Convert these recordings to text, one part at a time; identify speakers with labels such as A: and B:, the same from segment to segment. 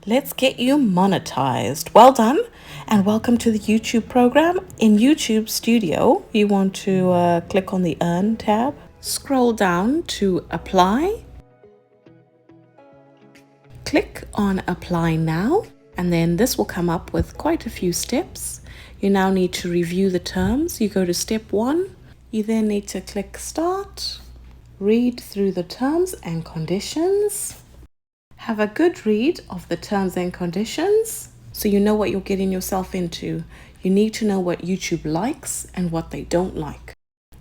A: Let's get you monetized. Well done, and welcome to the YouTube program. In YouTube Studio, you want to click on the Earn tab, scroll down to Apply, click on Apply Now, and then this will come up with quite a few steps. You now need to review the terms. You go to step 1. You then need to click Start, read through the terms and conditions. Have a good read of the terms and conditions so you know what you're getting yourself into. You need to know what YouTube likes and what they don't like.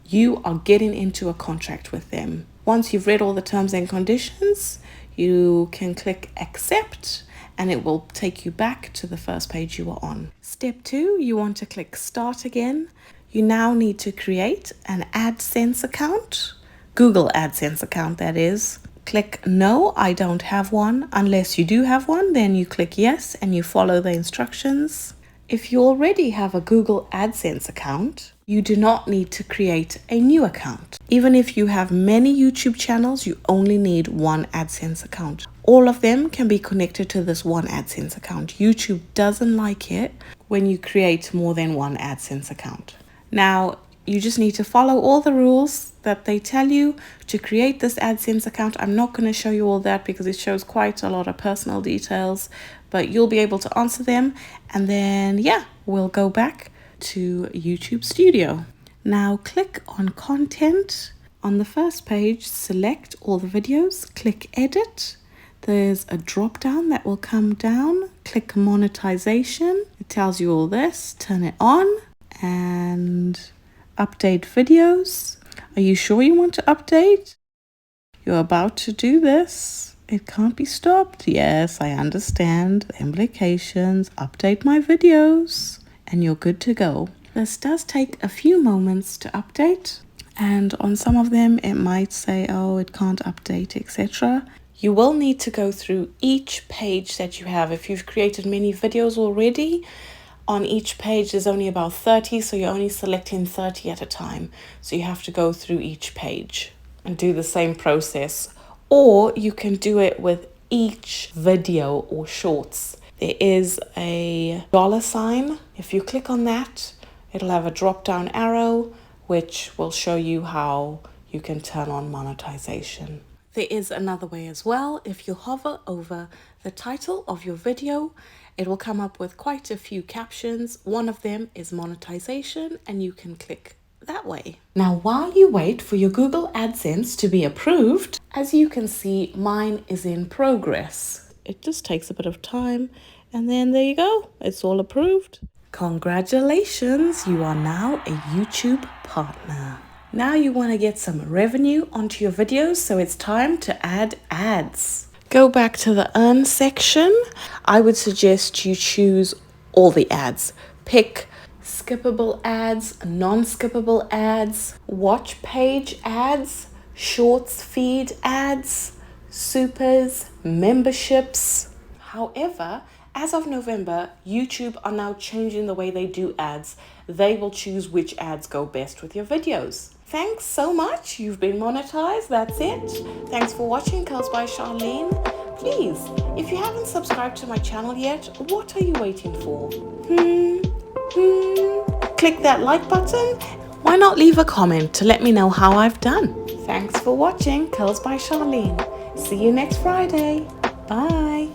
A: You are getting into a contract with them. Once you've read all the terms and conditions, you can click Accept and it will take you back to the first page you were on. Step 2, you want to click Start again. You now need to create an AdSense account, Google AdSense account that is. Click No, I don't have one. Unless you do have one, then you click Yes and you follow the instructions. If you already have a Google AdSense account, you do not need to create a new account. Even if you have many YouTube channels, you only need one AdSense account. All of them can be connected to this one AdSense account. YouTube doesn't like it when you create more than one AdSense account. Now, you just need to follow all the rules that they tell you to create this AdSense account. I'm not going to show you all that because it shows quite a lot of personal details, but you'll be able to answer them. And then, yeah, we'll go back to YouTube Studio. Now click on Content. On the first page, select all the videos, click Edit. There's a drop down that will come down. Click Monetization. It tells you all this. Turn it on and update videos. Are you sure you want to update? You're about to do this. It can't be stopped. Yes, I understand the implications. Update my videos and you're good to go. This does take a few moments to update, and on some of them it might say, oh, it can't update, etc. You will need to go through each page that you have. If you've created many videos already, on each page there's only about 30, so you're only selecting 30 at a time. So you have to go through each page and do the same process. Or you can do it with each video or shorts. There is a $sign. If you click on that, it'll have a drop down arrow which will show you how you can turn on monetization. There is another way as well. If you hover over the title of your video, it will come up with quite a few captions. One of them is monetization, and you can click that way. Now, while you wait for your Google AdSense to be approved, as you can see, mine is in progress. It just takes a bit of time, and then there you go. It's all approved. Congratulations, you are now a YouTube partner. Now you want to get some revenue onto your videos, so it's time to add ads. Go back to the Earn section. I would suggest you choose all the ads. Pick skippable ads, non-skippable ads, watch page ads, shorts feed ads, supers, memberships. However, as of November, YouTube are now changing the way they do ads. They will choose which ads go best with your videos. Thanks so much. You've been monetized. That's it. Thanks for watching Curls by Sharlene. Please, if you haven't subscribed to my channel yet, what are you waiting for? Click that like button. Why not leave a comment to let me know how I've done? Thanks for watching Curls by Sharlene. See you next Friday. Bye.